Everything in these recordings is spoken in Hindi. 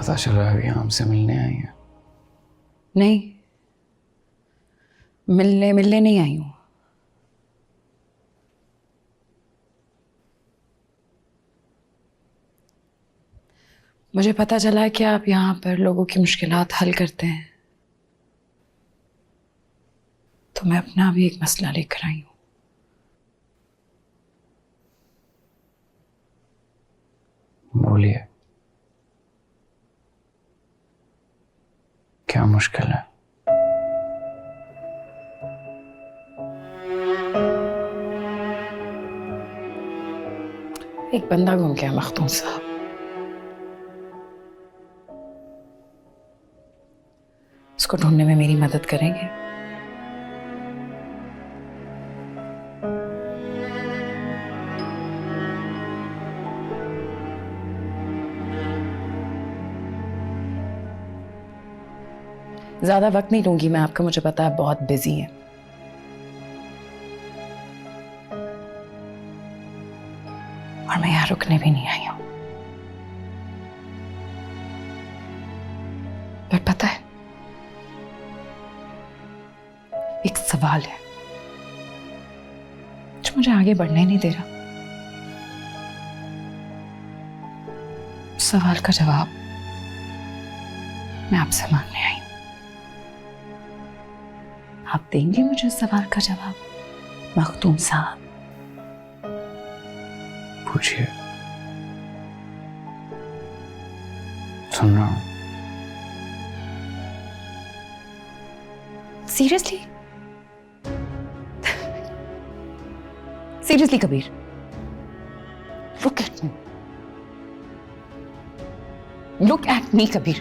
पता चल रहा है अभी हमसे मिलने आई है। नहीं, मिलने नहीं आई हूं। मुझे पता चला है कि आप यहाँ पर लोगों की मुश्किलात हल करते हैं, तो मैं अपना भी एक मसला लेकर आई हूँ। बोलिए, क्या मुश्किल है? एक बंदा गुम गया मखदूम साहब। उसको ढूंढने में मेरी मदद करेंगे? ज्यादा वक्त नहीं लूंगी मैं आपका, मुझे पता है बहुत बिजी है। और मैं यहाँ रुकने भी नहीं आई हूं। पर पता है, एक सवाल है जो मुझे आगे बढ़ने नहीं दे रहा। सवाल का जवाब मैं आपसे मांगने आई हूं। आप देंगे मुझे उस सवाल का जवाब, मखदूम साहब? पूछिए, सुन रहा हूं। Seriously? Seriously Kabir, look at me, look at me Kabir.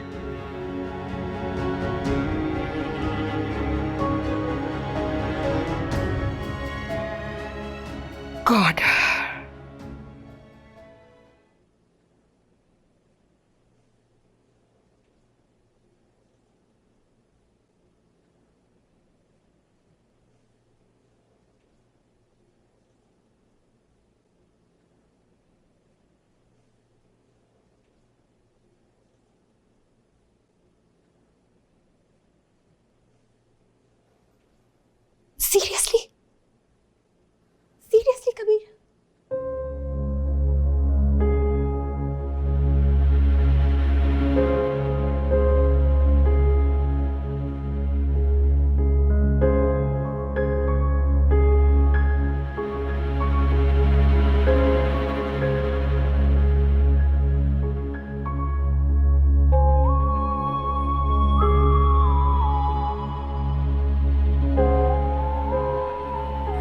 God, seriously? Seriously Kabir?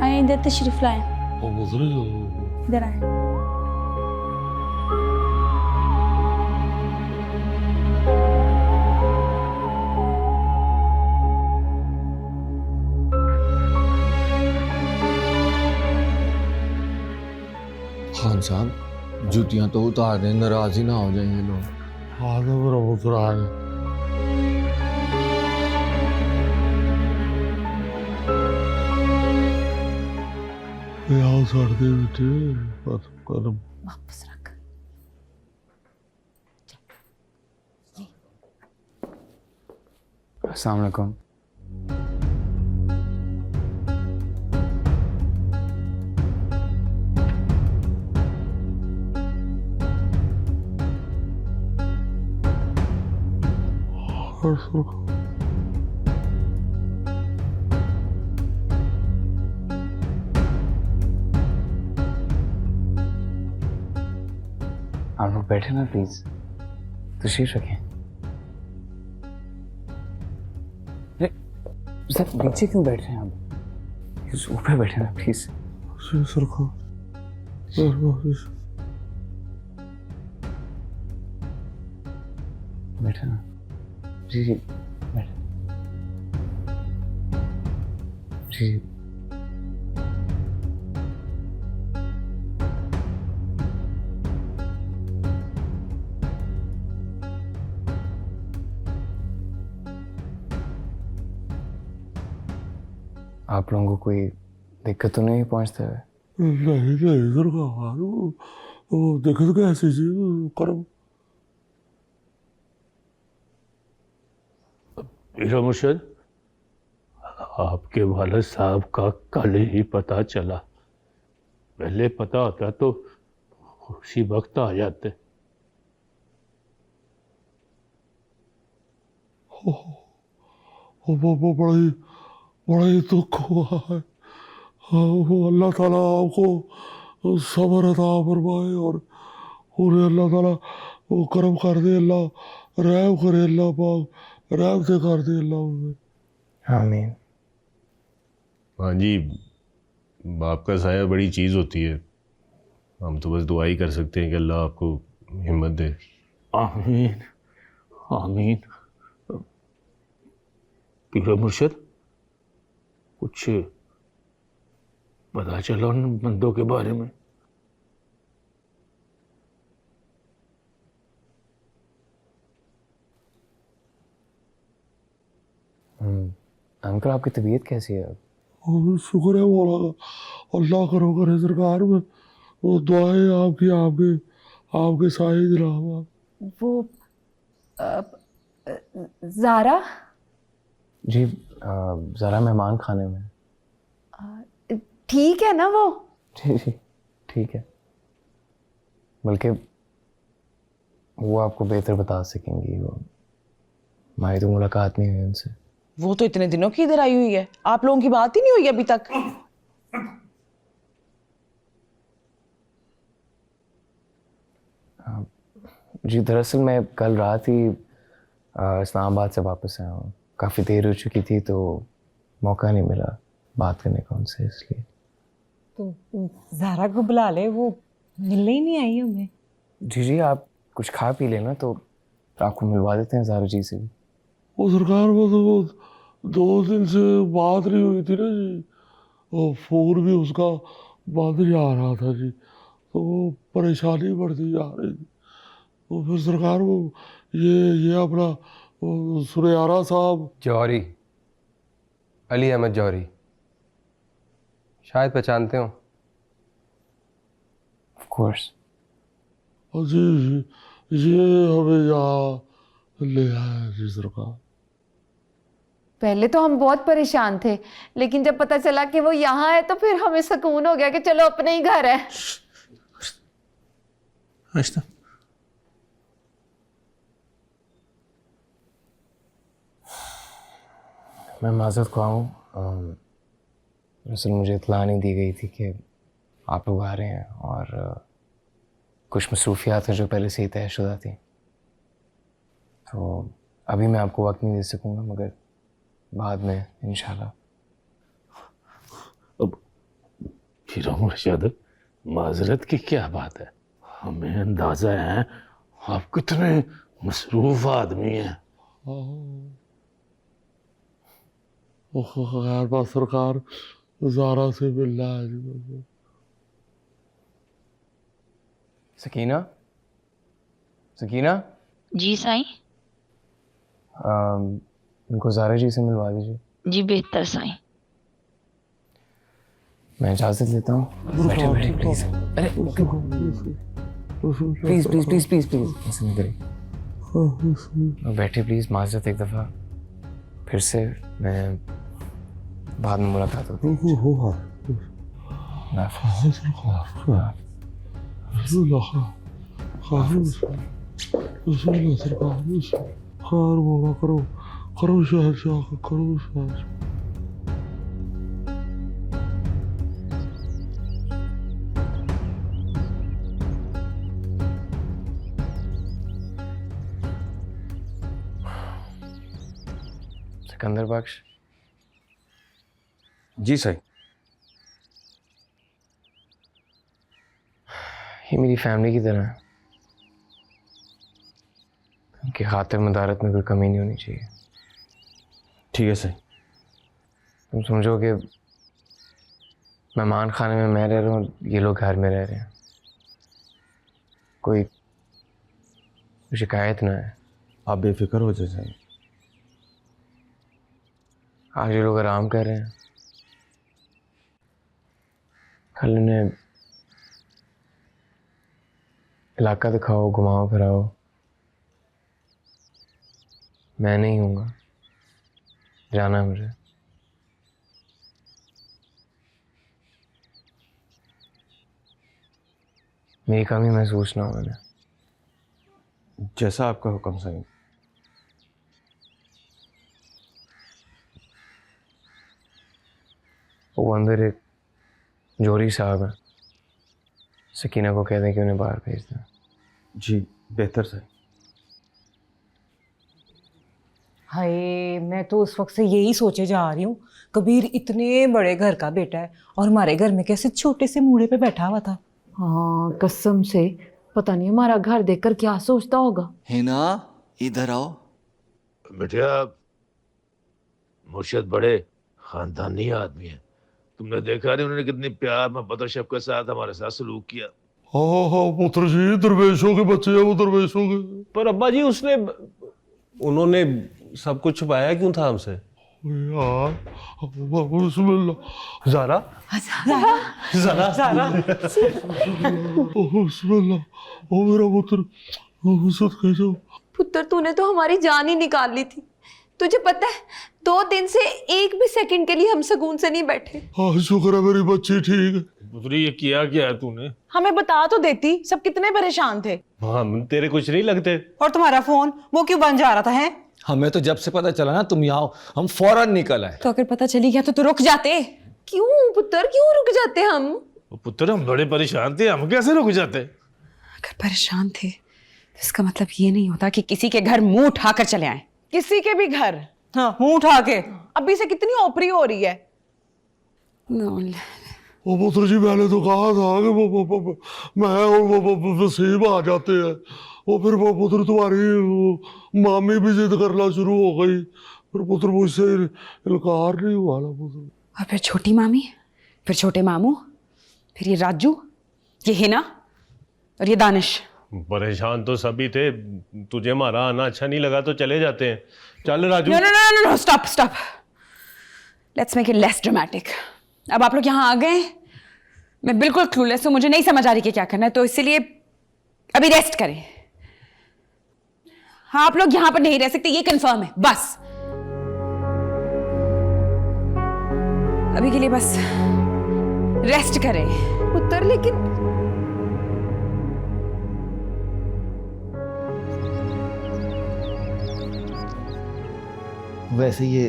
आए इधर तशरीफ लाए, वो बुजुर्ग इधर आए। खान साहब, जूतियां तो उतार दें, नाराज ही ना हो जाएंगे लोग। हाँ तो वापस रख। अस्सलाम वालेकुम। आप लोग बैठे ना प्लीज, तशरीफ रखें। सर नीचे क्यों बैठ रहे हैं आप? ऊपर बैठे ना प्लीज। बैठे ना जी जी, बैठे जी। आप लोगों को कोई दिक्कत तो नहीं पहुंचता है? नहीं सरकार, वो दिक्कत कैसे जी? करो हीरो मुर्शद, आपके वालिद साहब का कल ही पता चला। पहले पता होता तो उसी वक्त आ जाते। वो बड़ा ही दुख हुआ है। हाँ, वो अल्लाह ताला आपको सब्र अता फरमाए और उन्हें अल्लाह ताला वो करम कर दे, अल्लाह रहम करे, अल्लाह पाक रहम से कर दे अल्लाह उन्हें। आमीन। हाँ जी, बाप का साया बड़ी चीज़ होती है। हम तो बस दुआ ही कर सकते हैं कि अल्लाह आपको हिम्मत दे। आमीन आमीन। हीरो मुर्शद, कुछ पता चला उन बंदों के बारे में? अंकल, आपकी तबीयत कैसी है अब? शुक्र है मौला का, अल्लाह करो करे सरकार में वो दुआएं आपकी आपके आपके साए दिलावा। वो ज़ारा जी, ज़रा मेहमान खाने में। ठीक है ना वो? जी जी ठीक है, बल्कि वो आपको बेहतर बता सकेंगी। वो हमारी तो मुलाकात नहीं हुई उनसे। वो तो इतने दिनों की इधर आई हुई है, आप लोगों की बात ही नहीं हुई अभी तक। जी, दरअसल मैं कल रात ही इस्लामाबाद से वापस आया हूँ। काफ़ी देर हो चुकी थी तो मौका नहीं मिला बात करने का उनसे, इसलिए। तो ज़ारा को बुला ले, वो मिलने ही नहीं आई हमें। जी जी, आप कुछ खा पी लेना तो आपको मिलवा देते हैं ज़ारा जी से भी। वो सरकार में तो वो 2 दिन से बात नहीं हुई थी ना जी, और फोन भी उसका बंद ही आ रहा था जी, तो वो परेशानी बढ़ती जा रही थी। तो फिर सरकार वो ये अपना सुरेयारा साहब, जौहरी, अली अहमद जौहरी, शायद पहचानते हो। Of course. जी ये हमें यहाँ ले आया जी सरकार। पहले तो हम बहुत परेशान थे, लेकिन जब पता चला कि वो यहाँ है तो फिर हमें सुकून हो गया कि चलो अपने ही घर है। अच्छा, मैं माजरत ख्वाह हूँ। दरअसल मुझे इत्तला नहीं दी गई थी कि आप लोग आ रहे हैं, और कुछ मसरूफियात हैं जो पहले से ही तयशुदा थी, तो अभी मैं आपको वक्त नहीं दे सकूँगा, मगर बाद में इंशाल्लाह। अब हीरो मुर्शद, माजरत की क्या बात है? हमें अंदाजा है आप कितने मसरूफ आदमी हैं। खैर बात सरकार, ज़ारा से मिलना है जी। सकीना, सकीना। जी साईं। इनको ज़ारा जी से मिलवा दीजिए। जी बेहतर साईं। मैं इजाज़त लेता हूँ। बैठे बैठे प्लीज़। अरे please please please please please ऐसे नहीं करिए। बैठे प्लीज़, माजरत एक दफ़ा फिर से, मैं बाद में मुलाकात होती है। खैर मौला करो करो शहंशाह करो शहंशाह। सिकंदर बख्श। जी सही। ये मेरी फैमिली की तरह है, उनकी खातिर मदारत में कोई कमी नहीं होनी चाहिए। ठीक है सही। तुम समझो कि मेहमान खाने में मैं रह रहा हूँ, ये लोग घर में रह रहे हैं, कोई शिकायत ना है। आप बेफिक्र हो जाए। आज ये लोग आराम कर रहे हैं, कल उन्हें इलाका दिखाओ, घुमाओ फिराओ। मैं नहीं हूँगा, जाना है मुझे। मेरी कमी महसूस ना हो मैंने। जैसा आपका हुक्म सही। वो अंदर एक जोरी साहब है, सकीना को कह दें कि उन्हें बाहर भेज दें। जी बेहतर सही। हाय, मैं तो उस वक्त से यही सोचे जा रही हूँ, कबीर इतने बड़े घर का बेटा है और हमारे घर में कैसे छोटे से मूड़े पे बैठा हुआ था। हाँ कसम से, पता नहीं हमारा घर देखकर क्या सोचता होगा। हिना इधर आओ। बेटिया, मुर्शिद बड़े खानदानी आदमी है। तुमने देखा नहीं उन्होंने कितनी प्यार मोहब्बत और शफ़क़त के साथ हमारे साथ सलूक किया। हाँ हाँ पुत्र जी, दरवेशों के बच्चे हैं वो, दरवेशों के। पर अब्बा जी उन्होंने सब कुछ छुपाया क्यों था हमसे? यार बिस्मिल्लाह। ज़ारा ज़ारा ज़ारा बिस्मिल्लाह। ओ मेरा पुत्र, सदके जाओ। पुत्र, तूने तो हमारी जान ही निकाल ली थी। तुझे पता है 2 दिन से एक भी सेकंड के लिए हम सुकून से नहीं बैठे। हाँ शुक्र है मेरी बच्ची ठीक है। पुत्री, ये किया क्या है तूने? हमें बता तो देती, सब कितने परेशान थे। हम तेरे कुछ नहीं लगते। और तुम्हारा फोन वो क्यों बंद जा रहा था? है हमें तो जब से पता चला ना तुम यहाँ हो, हम फौरन निकल आए। तो अगर पता चली गया तो रुक जाते। क्यों पुत्र, क्यों रुक जाते हम? पुत्र, हम बड़े परेशान थे, हम कैसे रुक जाते? अगर परेशान थे तो इसका मतलब ये नहीं होता कि किसी के घर मुंह उठाकर चले आए। किसी के भी घर? हाँ, मुंह उठा के। अभी से कितनी ओपरी हो रही है। वो पुत्र जी मैंने तो कहा था कि मैं और वो वसीम आ जाते हैं। वो फिर वो पुत्र तुम्हारी मामी भी जिद करना शुरू हो गई, फिर पुत्र मुझसे इनकार नहीं हुआ ना पुत्र। और फिर छोटी मामी, फिर छोटे मामू, फिर ये राजू, ये हिना और ये दानिश। परेशान तो सभी थे। तुझे हमारा आना अच्छा नहीं लगा तो चले जाते हैं। चल Raju. No no no no, stop stop, let's make it less dramatic. अब आप लोग यहाँ आ गए, मैं बिल्कुल क्लूलेस हूँ, मुझे नहीं समझ आ रही कि क्या करना है, तो इसलिए अभी रेस्ट करें। हाँ, आप लोग यहाँ पर नहीं रह सकते, ये कंफर्म है। बस अभी के लिए बस रेस्ट करें। पुत्र, लेकिन वैसे ये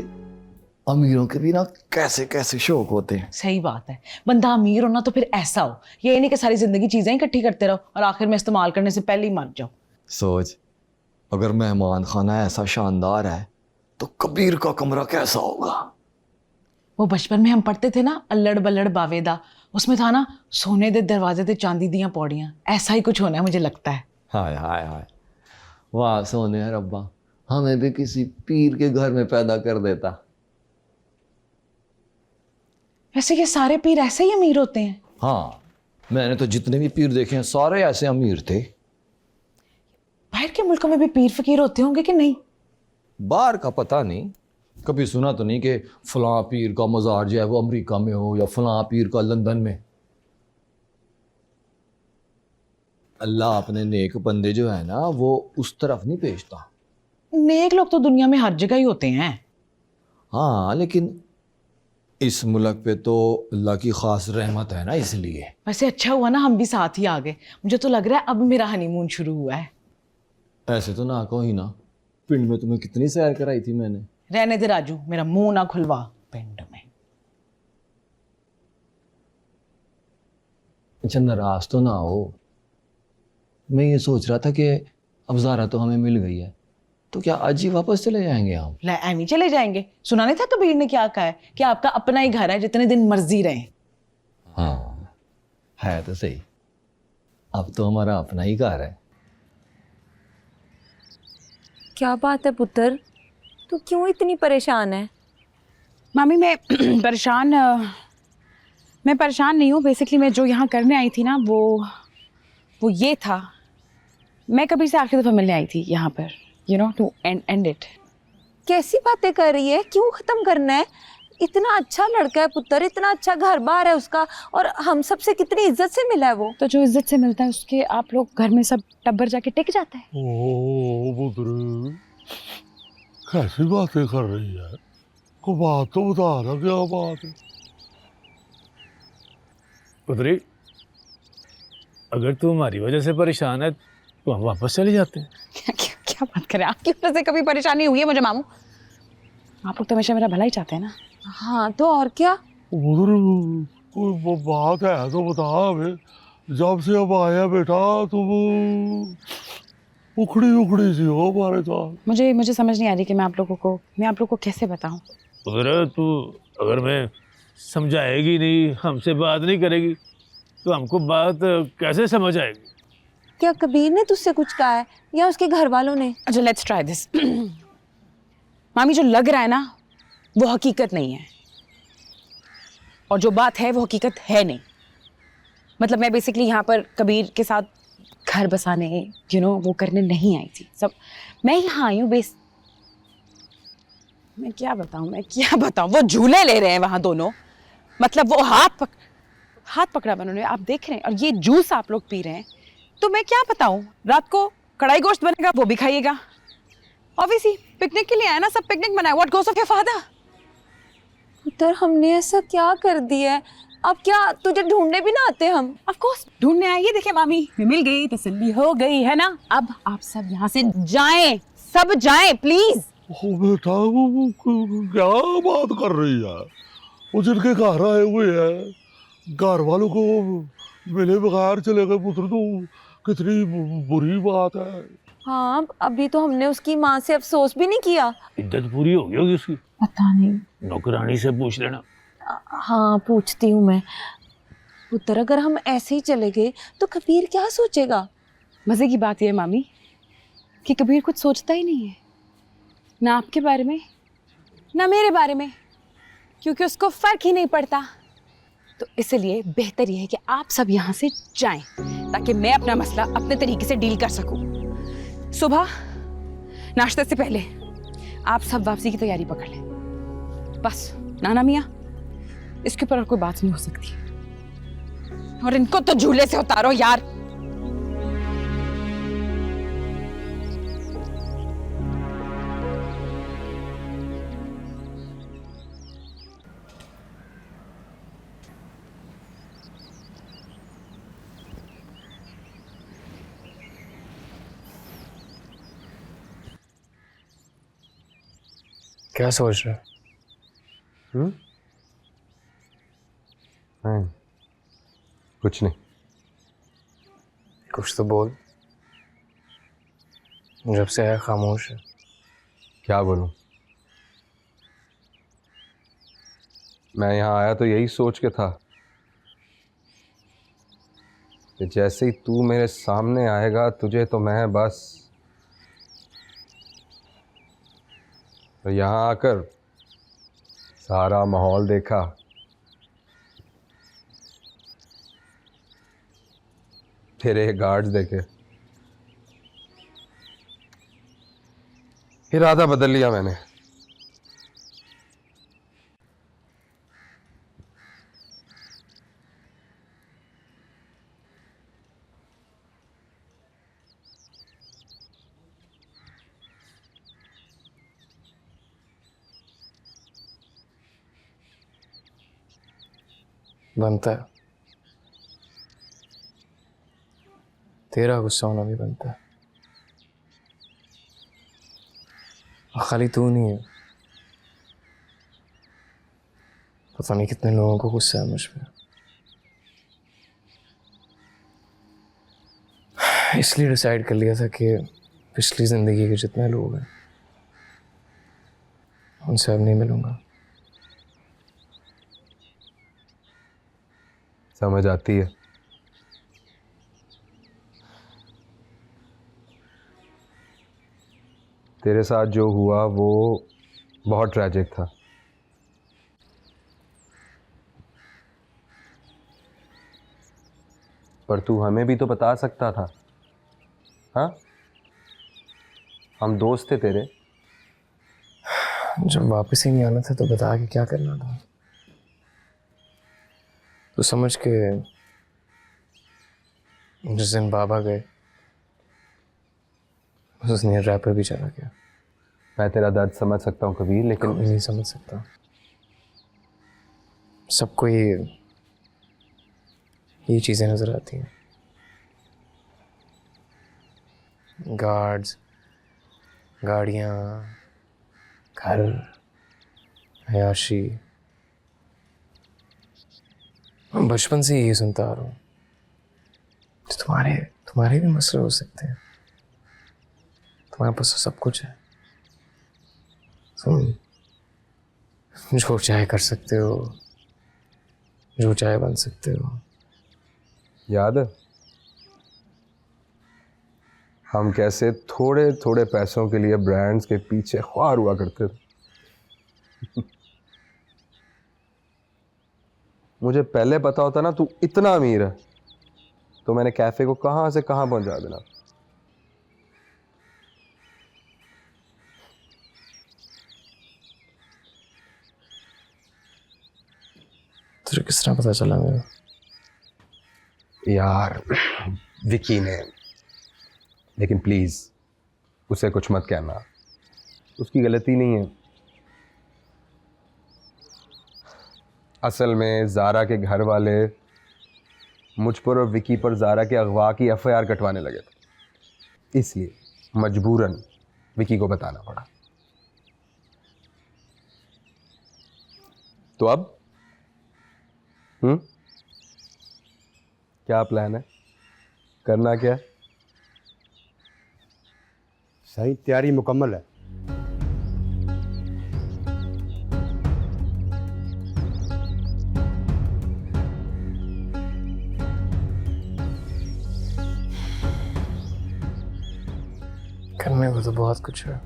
अमीरों के भी ना कैसे कैसे शौक होते हैं। सही बात है, बंदा अमीर हो ना तो फिर ऐसा हो, ये नहीं कि सारी जिंदगी चीजें इकट्ठी करते रहो और आखिर में इस्तेमाल करने से पहले ही मर जाओ। सोच, अगर मेहमान खाना ऐसा शानदार है तो कबीर का कमरा कैसा होगा? वो बचपन में हम पढ़ते थे ना, अल्लड़ बल्लड़ बावेदा, उसमें था ना, सोने दे दरवाजे ते चांदी दियां पौड़ियां। ऐसा ही कुछ होना है मुझे लगता है। हाय हाय हाय, वाह सोने यार रब्बा, हमें भी किसी पीर के घर में पैदा कर देता। वैसे ये सारे पीर ऐसे ही अमीर होते हैं? हाँ, मैंने तो जितने भी पीर देखे हैं सारे ऐसे अमीर थे। बाहर के मुल्कों में भी पीर फकीर होते होंगे कि नहीं? बाहर का पता नहीं, कभी सुना तो नहीं कि फलां पीर का मज़ार जो है वो अमेरिका में हो या फलां पीर का लंदन में। अल्लाह अपने नेक बंदे जो है ना वो उस तरफ नहीं भेजता। नेक लोग तो दुनिया में हर जगह ही होते हैं। हाँ, लेकिन इस मुल्क पे तो अल्लाह की खास रहमत है ना, इसलिए। वैसे अच्छा हुआ ना हम भी साथ ही आ गए, मुझे तो लग रहा है अब मेरा हनीमून शुरू हुआ है। ऐसे तो ना कहो ही ना, पिंड में तुम्हें कितनी सैर कराई थी मैंने। रहने दे राजू, मेरा मुंह ना खुलवा पिंड में। अच्छा, नाराज तो ना हो, मैं ये सोच रहा था कि अब ज़ारा तो हमें मिल गई है, तो क्या आज ही वापस चले जाएंगे हम? एम ही चले जाएंगे। सुना नहीं था कबीर ने क्या कहा है कि आपका अपना ही घर है, जितने दिन मर्जी रहे। हाँ, है तो सही, अब तो हमारा अपना ही घर है। क्या बात है पुत्र, तू क्यों इतनी परेशान है? मामी मैं परेशान नहीं हूँ। बेसिकली मैं जो यहाँ करने आई थी ना वो ये था, मैं कभी से आखिरी दफ़ा मिलने आई थी यहाँ पर, you know, to end it. कैसी बातें कर रही है? क्यों खत्म करना है? इतना अच्छा लड़का है पुत्र, इतना अच्छा घर बार है उसका, और हम सब से कितनी इज्जत से मिला है वो। तो जो इज्जत से मिलता है उसके आप लोग घर में सब टब्बर जाके टिक जाता है। ओ पुत्र, कैसी बातें कर रही है? को बात तो बता ना, क्या बात है? पुत्री, अगर तू हमारी वजह से परेशान है तो हम वापस चले जाते हैं। क्या बात करें, आपकी वजह से कभी परेशानी हुई है मुझे मामू? आप लोग तो हमेशा मेरा भला ही चाहते हैं ना। हाँ तो और क्या? उधर कोई बात है तो बता हमें। जब से अब आया बेटा तो वो उखड़ी उखड़ी सी हो हमारे साथ। मुझे समझ नहीं आ रही कि मैं आप लोगों को कैसे बताऊं। अगर तू अगर मैं समझाएगी नहीं, हमसे बात नहीं करेगी तो हमको बात कैसे समझ आएगी? क्या कबीर ने तुझसे कुछ कहा है या उसके घर वालों ने? अच्छा लेट्स ट्राई दिस। मामी, जो लग रहा है ना वो हकीकत नहीं है, और जो बात है वो हकीकत है नहीं। मतलब मैं बेसिकली यहाँ पर कबीर के साथ घर बसाने वो करने नहीं आई थी। सब मैं यहाँ आई हूँ मैं क्या बताऊँ, वो झूले ले रहे हैं वहाँ दोनों। मतलब वो हाथ पकड़ा उन्होंने, आप देख रहे हैं, और ये जूस आप लोग पी रहे हैं। तो मैं क्या बताऊँ, रात को कढ़ाई गोश्त बनेगा वो भी खाइएगा। ऑब्वियसली पिकनिक के लिए आया ना, सब पिकनिक मनाए। What goes of your father? पुत्र, हमने ऐसा क्या कर दिया है? अब क्या तुझे ढूंढने भी ना आते हम? ऑफ कोर्स ढूंढने आइए। देखिए मामी, मैं मिल गई, तसल्ली हो गई है ना। अब आप सब यहाँ से जाएं, सब जाएं प्लीज। ओ बेटा, वो क्या बात कर रही है? वो जिनके घर आए हुए हैं, घर वालों को मिले बगैर चले गए पुत्र, तो कितनी बुरी बात है। हाँ, अभी तो हमने उसकी माँ से अफसोस भी नहीं किया। इज्जत पूरी हो गई होगी उसकी। पता नहीं, नौकरानी से पूछ लेना। हाँ पूछती हूँ मैं। पुत्र, अगर हम ऐसे ही चले गए तो कबीर क्या सोचेगा? मजे की बात यह है मामी कि कबीर कुछ सोचता ही नहीं है, ना आपके बारे में ना मेरे बारे में, क्योंकि उसको फर्क ही नहीं पड़ता। तो इसलिए बेहतर यह है कि आप सब यहाँ से जाएं, ताकि मैं अपना मसला अपने तरीके से डील कर सकूं। सुबह नाश्ते से पहले आप सब वापसी की तैयारी पकड़ लें। बस नाना मियाँ, इसके ऊपर और कोई बात नहीं हो सकती। और इनको तो झूले से उतारो यार। क्या सोच रहे हो? नहीं, कुछ नहीं। कुछ तो बोल। जब से आया खामोश है। क्या बोलूं? मैं यहाँ आया तो यही सोच के था कि जैसे ही तू मेरे सामने आएगा तुझे तो मैं बस, तो यहाँ आकर सारा माहौल देखा, तेरे गार्ड्स देखे, इरादा बदल लिया मैंने। बनता है, तेरा गुस्सा होना भी बनता है। खाली तू नहीं है, पता नहीं कितने लोगों को गुस्सा है मुझ पे। इसलिए डिसाइड कर लिया था कि पिछली जिंदगी के जितने लोग हैं उनसे अब नहीं मिलूंगा। समझ आती है। तेरे साथ जो हुआ वो बहुत ट्रैजिक था। पर तू हमें भी तो बता सकता था। हाँ, हम दोस्त थे तेरे। जब वापस ही नहीं आना था तो बता के क्या करना था? तो समझ के जिस दिन बाबा गए उस दिन रैपर भी चला गया। मैं तेरा दर्द समझ सकता हूँ कबीर, लेकिन कोई नहीं समझ सकता। सबको ये चीज़ें नज़र आती हैं, गार्ड्स, गाड़ियाँ, घर, अय्याशी। मैं बचपन से यही सुनता आ रहा हूँ। तो तुम्हारे भी मसले हो सकते हैं। तुम्हारे पास तो सब कुछ है, तुम जो चाहे कर सकते हो, जो चाहे बन सकते हो। याद है हम कैसे थोड़े थोड़े पैसों के लिए ब्रांड्स के पीछे ख्वार हुआ करते थे। मुझे पहले पता होता ना तू इतना अमीर है, तो मैंने कैफे को कहां से कहां पहुंचा देना। तुझे किस तरह पता चला मेरा? यार विकी ने, लेकिन प्लीज उसे कुछ मत कहना, उसकी गलती नहीं है। असल में जारा के घर वाले मुझ पर और विकी पर जारा के अगवा की एफआईआर कटवाने लगे थे, इसलिए मजबूरन विकी को बताना पड़ा। तो अब क्या प्लान है, करना क्या? सही तैयारी मुकम्मल है। करने को तो बहुत कुछ है।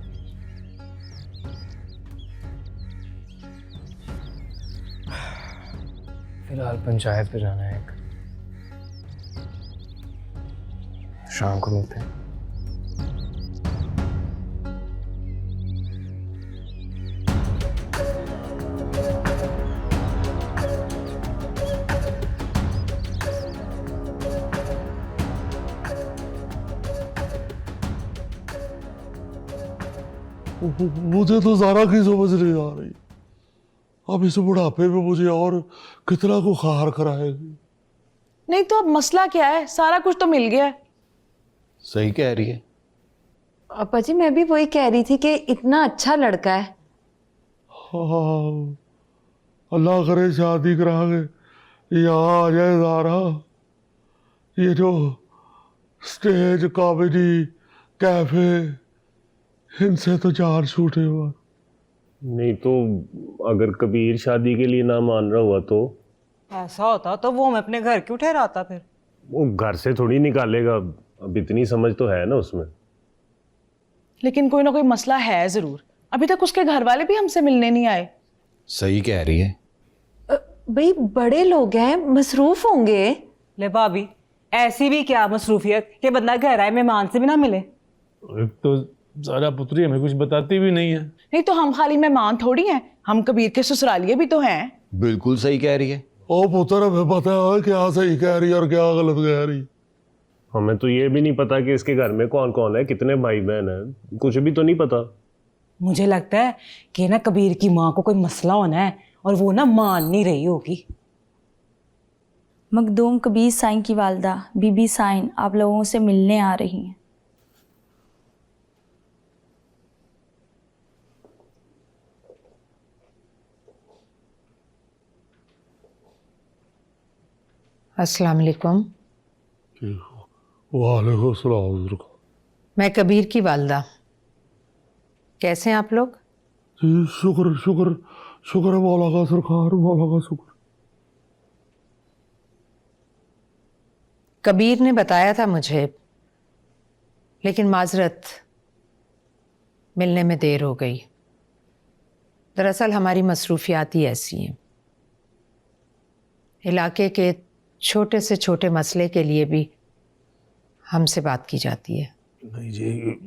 फिलहाल पंचायत पे जाना है एक, शाम को मिलते हैं। मुझे तो ज़ारा की समझ नहीं आ रही। अब इस बुढ़ापे में मुझे और कितना को खार कराएगी। नहीं तो अब मसला क्या है, सारा कुछ तो मिल गया है। सही कह रही है। अपा जी मैं भी वही कह रही थी कि इतना अच्छा लड़का है। हाँ, अल्लाह करे शादी करा के यहाँ आ जाए ज़ारा। ये जो स्टेज कॉमेडी कैफे, इनसे तो जान छूटे हुआ। नहीं तो अगर कबीर शादी के लिए ना मान रहा हुआ तो? ऐसा होता तो वो मैं अपने घर क्यों ठहराता फिर? वो घर से थोड़ी निकालेगा, अब इतनी समझ तो है ना उसमें। लेकिन कोई ना कोई मसला है जरूर। अभी तक उसके घर वाले भी हमसे मिलने नहीं आए। सही कह रही है। भाई बड़े लोग हैं, मसरूफ होंगे। ले भाभी, ऐसी भी क्या मसरूफियत कि बंदा घर आए मेहमान से भी ना मिले। एक तो ज़ारा पुत्री हमें कुछ बताती भी नहीं है। नहीं तो हम खाली मेहमान थोड़ी हैं, हम कबीर के ससुरालिये भी तो हैं। बिल्कुल सही कह रही है। ओ पुत्र, हमें पता है क्या सही कह रही और क्या गलत कह रही। हमें तो ये भी नहीं पता कि इसके घर में कौन कौन है, कितने भाई बहन है, कुछ भी तो नहीं पता। मुझे लगता है कि ना कबीर की माँ को कोई मसला होना है और वो ना मान नहीं रही होगी। मखदूम कबीर साईं की वालदा बीबी साईं आप लोगों से मिलने आ रही हैं। अस्सलाम वालेकुम। वालेकुम सलाम। मैं कबीर की वालदा। कैसे हैं आप लोग? जी शुक्र शुक्र शुक्र है मौला का सरकार, मौला का शुक्र। कबीर ने बताया था मुझे, लेकिन माजरत मिलने में देर हो गई। दरअसल हमारी मसरूफियात ही ऐसी हैं। इलाके के छोटे से छोटे मसले के लिए भी हमसे बात की जाती है। नहीं जी,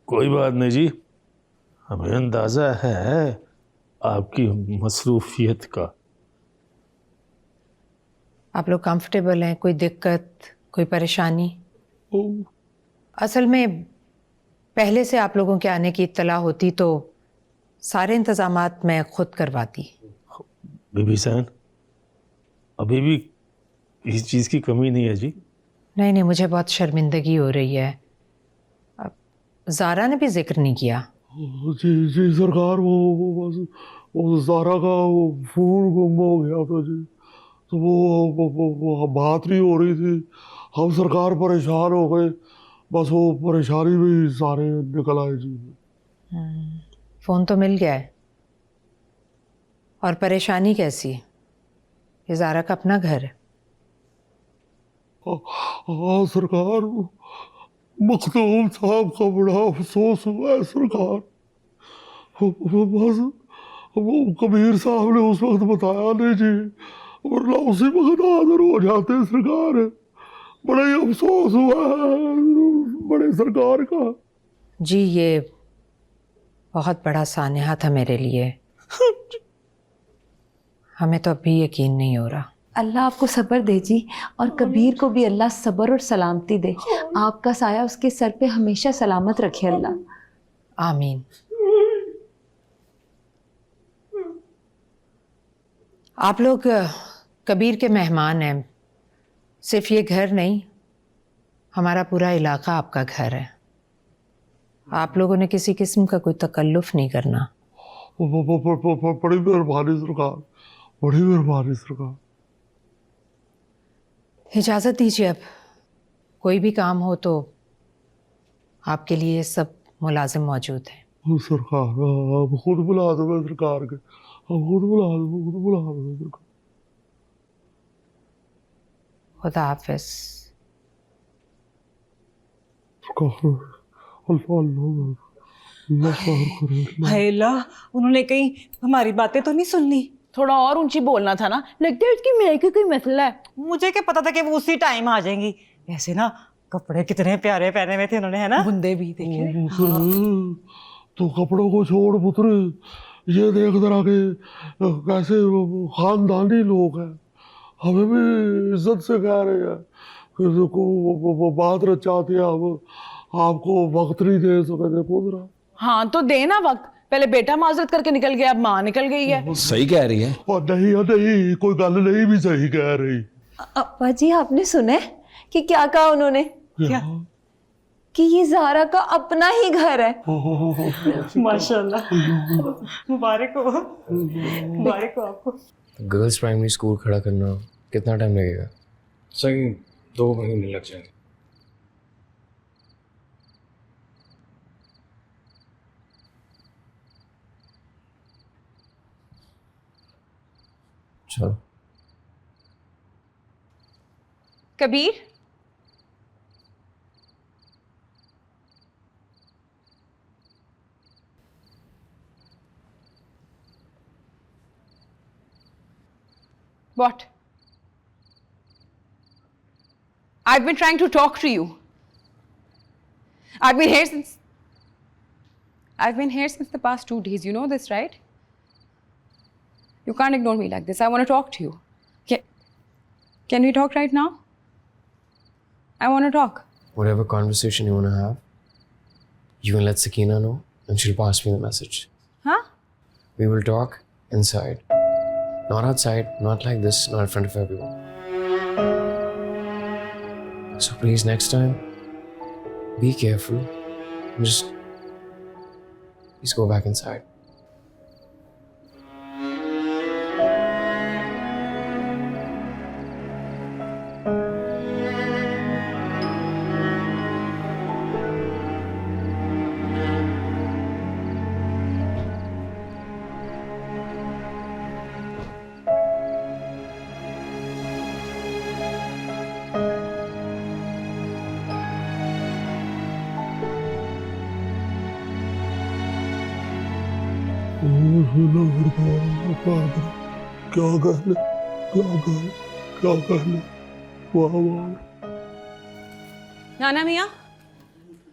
कोई बात नहीं जी, हमें अंदाज़ा है आपकी मसरूफियत का। आप लोग कंफर्टेबल हैं? कोई दिक्कत, कोई परेशानी? असल में पहले से आप लोगों के आने की इत्तला होती तो सारे इंतजामात मैं खुद करवाती। बीबी साइन, अभी भी इस चीज़ की कमी नहीं है जी। नहीं नहीं, मुझे बहुत शर्मिंदगी हो रही है। अब ज़ारा ने भी जिक्र नहीं किया। जी जी सरकार, वो बस वो ज़ारा का वो फ़ोन गुम हो गया था जी, तो वो बात नहीं हो रही थी। हम सरकार परेशान हो गए, बस वो परेशानी भी सारे निकल आए जी। फ़ोन तो मिल गया है, और परेशानी कैसी? ये ज़ारा का अपना घर है। हाँ सरकार, मखदूम साहब का बड़ा अफसोस हुआ है सरकार। बस वो कबीर साहब ने उस वक्त बताया नहीं जी, वरना उसी वक्त हाजिर हो जाते सरकार। बड़ा ही अफसोस हुआ है बड़े सरकार का। जी, ये बहुत बड़ा सान्या था मेरे लिए। हमें तो अभी यकीन नहीं हो रहा। अल्लाह आपको सब्र दे जी, और कबीर को भी अल्लाह सब्र और सलामती दे। आपका साया उसके सर पे हमेशा सलामत रखे अल्लाह। आमीन। आप लोग कबीर के मेहमान हैं। सिर्फ ये घर नहीं, हमारा पूरा इलाका आपका घर है। आप लोगों ने किसी किस्म का कोई तकल्लुफ नहीं करना। बड़ी मेहरबानी सरकार, बड़ी मेहरबानी सरकार। इजाज़त दीजिए, अब कोई भी काम हो तो आपके लिए सब मुलाजिम मौजूद हैं। सरकार, आप खुद बुला दो सरकार के, आप खुद बुला दो सरकार। खुदा हाफिज। हाय अल्लाह, उन्होंने कहीं हमारी बातें तो नहीं सुननी? थोड़ा और ऊंची बोलना था ना, लगता है उसकी महक कोई मसला है। मुझे क्या पता था कि वो उसी टाइम आ जाएंगी। ऐसे ना कपड़े कितने प्यारे पहने हुए थे उन्होंने, है ना? बुंदे भी देखे। तो कपड़ों को छोड़ पुत्र, ये देख जरा के कैसे खानदानी लोग हैं। हमें भी इज्जत से कह रहे हैं कि देखो वो बात रचाते हैं, अब आपको वक्त नहीं दे सके। देखो जरा। हाँ तो देना वक्त, पहले बेटा माजरत करके निकल गया, अब माँ निकल गई है। सही कह रही है। और नहीं, कोई गल नहीं भी सही कह रही। अब्बा जी, आपने सुने कि क्या कहा उन्होंने? क्या? कि ये ज़ारा का अपना ही घर है। माशाल्लाह, मुबारक हो, मुबारक हो आपको। गर्ल्स प्राइमरी स्कूल खड़ा करना कितना टाइम लगेगा? सही 2 महीने लग जाएंगे। चलो। Kabir, what? I've been trying to talk to you. I've been here since the past 2 days. You know this, right? You can't ignore me like this. I want to talk to you. Can we talk right now? I want to talk. Whatever conversation you want to have, you can let Sakina know and she'll pass me the message. Huh? We will talk inside. Not outside, not like this, not in front of everyone. So please, next time, be careful. And just please go back inside. क्या कहने वाह वाह। नाना मियाँ,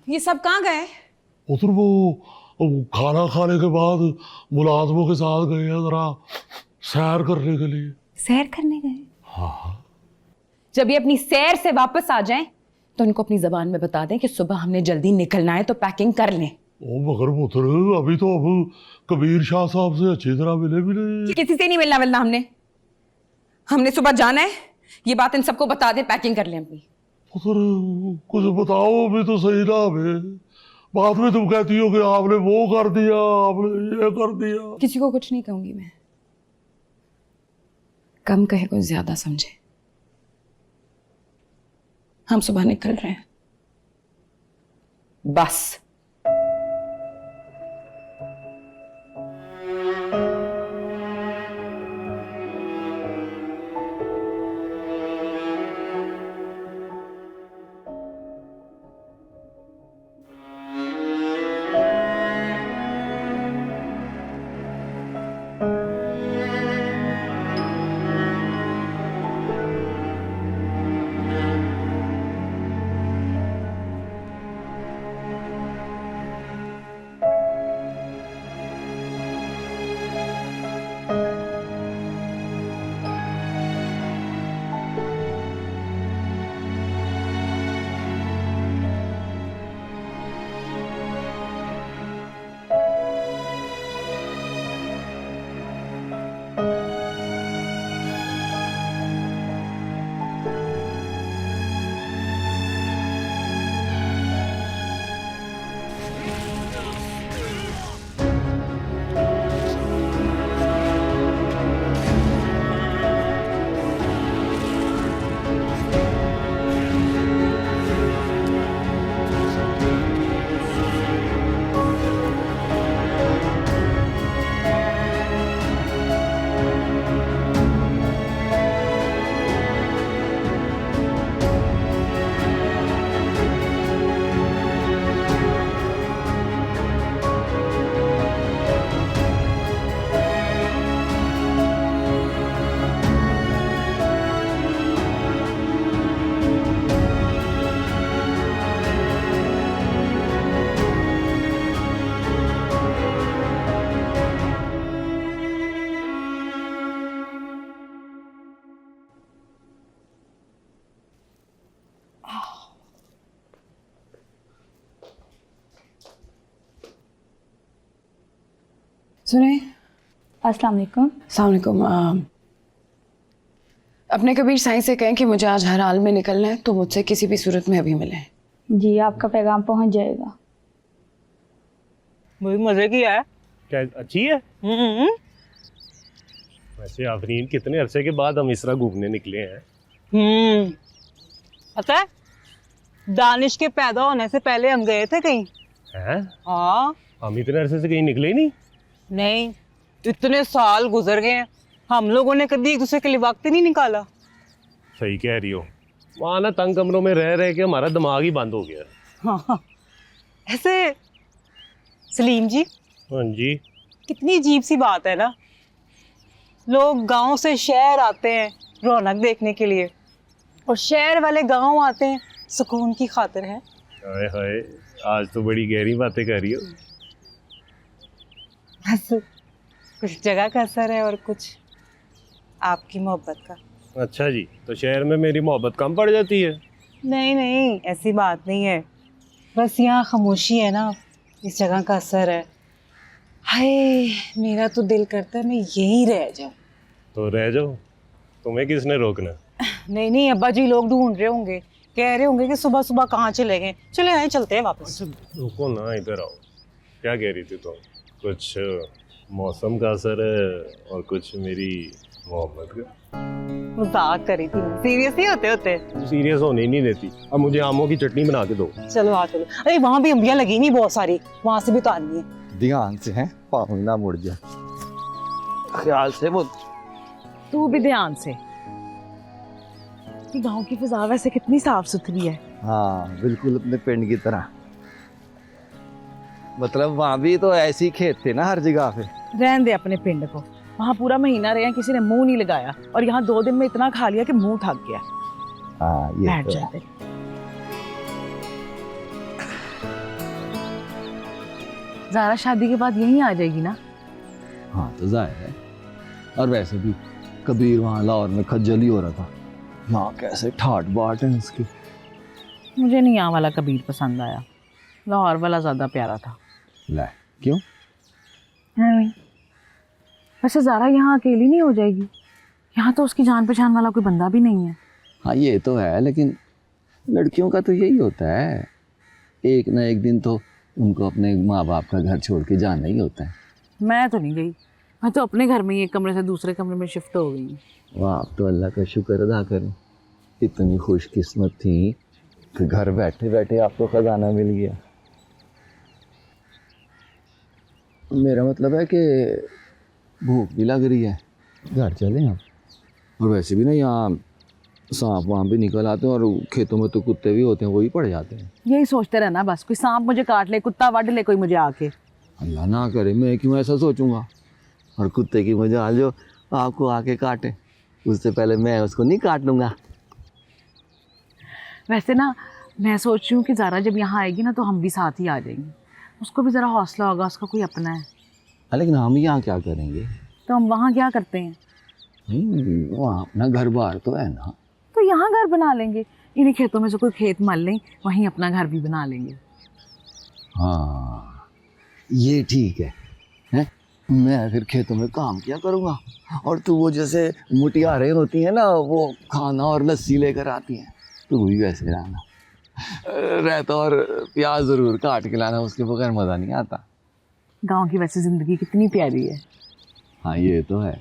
ये सब कहाँ गए? उधर वो खाना खाने के बाद मुलाजमों के साथ गए हैं जरा सैर करने के लिए। सैर करने गए? हाँ। जब ये अपनी सैर से वापस आ जाएं, तो उनको अपनी जबान में बता दें कि सुबह हमने जल्दी निकलना है तो पैकिंग कर लें। ओ मगर पुत्र, अभी तो अब कबीर शाह साहब से अच्छी तरह मिले भी नहीं। किसी से नहीं मिलना हमने सुबह जाना है, ये बात इन सबको बता दें, पैकिंग कर लें अपनी। पुत्र कुछ बताओ अभी तो सही ना हमें। बाद में तुम कहती हो कि आपने वो कर दिया, आपने ये कर दिया। किसी को कुछ नहीं कहूंगी मैं, कम कहे कुछ ज्यादा समझे। हम सुबह निकल रहे हैं बस। सुने, अस्सलाम वालेकुम। अस्सलाम वालेकुम। अपने कबीर साईं से कहें कि मुझे आज हर हाल में निकलना है, तो मुझसे किसी भी सूरत में अभी मिले। जी आपका पैगाम पहुंच जाएगा। मुझे मजे की है। क्या अच्छी है? वैसे आफरीन, कितने अरसे के बाद हम इसरा घूमने निकले हैं। पता है, दानिश के पैदा होने से पहले हम गए थे कहीं। हैं? हाँ। हम इतने अरसे से कहीं निकले ही नहीं। नहीं, इतने साल गुजर गए हैं, हम लोगों ने कभी एक दूसरे के लिए वक्त ही नहीं निकाला। सही कह रही हो। वहाँ ना तंग कमरों में रह रहे के हमारा दिमाग ही बंद हो गया। हाँ। ऐसे सलीम जी। हाँ जी। कितनी अजीब सी बात है ना, लोग गांव से शहर आते हैं रौनक देखने के लिए, और शहर वाले गांव आते हैं सुकून की खातिर है। हाय हाय, आज तो बड़ी गहरी बातें कर रही हो। बस कुछ जगह का असर है और कुछ आपकी मोहब्बत का। अच्छा जी, तो शहर में मेरी मोहब्बत कम पड़ जाती है? नहीं नहीं, ऐसी बात नहीं है, बस यहाँ खामोशी है ना, इस जगह का असर है। हाय, मेरा तो दिल करता है मैं यहीं रह जाऊं। तो रह जाओ, तुम्हें किसने रोकना? नहीं नहीं, अब्बा जी लोग ढूंढ रहे होंगे, कह रहे होंगे कि सुबह सुबह कहाँ चले गए। चले आए, चलते हैं वापस। रुको ना, इधर आओ। क्या कह रही थी तुम? कुछ मौसम का असर है और कुछ मेरी मोहब्बत का। मजाक करी थी, सीरियस नहीं होते। सीरियस होने ही नहीं देती। अब मुझे आमों की चटनी बना के दो। चलो आ चलो। अरे वहाँ भी अंबियां लगी नहीं बहुत सारी, वहाँ से भी तो आनी है। ध्यान से हैं, पाँव ना मुड़ जाए। ख्याल से वो। तू भी ध्यान से। कि गांव की फिजा वैसे कितनी साफ सुथरी है। हाँ बिल्कुल अपने पिंड की तरह। मतलब वहाँ भी तो ऐसी खेत थे ना हर जगह पे। रहने दे अपने पिंड को, वहाँ पूरा महीना रहे किसी ने मुंह नहीं लगाया, और यहाँ 2 दिन में इतना खा लिया कि मुंह थक गया। हाँ ये बैठ तो है। जाते। ज़ारा शादी के बाद यहीं आ जाएगी ना? हाँ तो जाहिर है। और वैसे भी कबीर वहाँ लाहौर में खज्जल ही हो रहा था। माँ कैसे ठाट बाट है उसकी। मुझे नहीं यहाँ वाला कबीर पसंद आया, लाहौर वाला ज़्यादा प्यारा था। ला क्यों? नहीं, वैसे ज़ारा यहाँ अकेली नहीं हो जाएगी? यहाँ तो उसकी जान पहचान वाला कोई बंदा भी नहीं है। हाँ ये तो है, लेकिन लड़कियों का तो यही होता है, एक ना एक दिन तो उनको अपने माँ बाप का घर छोड़ के जाना ही होता है। मैं तो नहीं गई, मैं तो अपने घर में ही एक कमरे से दूसरे कमरे में शिफ्ट हो गई हूँ। वाह, आप तो अल्लाह का शुक्र अदा करें, इतनी खुशकिस्मत थी कि घर बैठे बैठे आपको खजाना मिल गया। मेरा मतलब है कि भूख भी लग रही है, घर चलें आप। और वैसे भी ना यहाँ सांप वहाँ भी निकल आते हैं, और खेतों में तो कुत्ते भी होते हैं, वही पड़ जाते हैं। यही सोचते रहना बस, कोई सांप मुझे काट ले, कुत्ता वड ले कोई मुझे आके। अल्लाह ना करे, मैं क्यों ऐसा सोचूंगा। और कुत्ते की मजाल जो आपको आके काटे, उससे पहले मैं उसको नहीं काट लूँगा। वैसे ना मैं सोच रही हूँ कि ज़ारा जब यहाँ आएगी ना तो हम भी साथ ही आ जाएंगे, उसको भी ज़रा हौसला होगा, उसका कोई अपना है। लेकिन हम यहाँ क्या करेंगे? तो हम वहाँ क्या करते हैं? वहाँ अपना घर बार तो है ना। तो यहाँ घर बना लेंगे, इन्हीं खेतों में से कोई खेत मल लें, वहीं अपना घर भी बना लेंगे। हाँ ये ठीक है, हैं? मैं फिर खेतों में काम किया करूँगा, और तू वो जैसे मुटियारें होती हैं ना, वो खाना और लस्सी लेकर आती हैं, तू भी वैसे रहना रहता, और प्याज ज़रूर काट के लाना, उसके बगैर मज़ा नहीं आता। गांव की वैसे ज़िंदगी कितनी प्यारी है। हाँ ये तो है।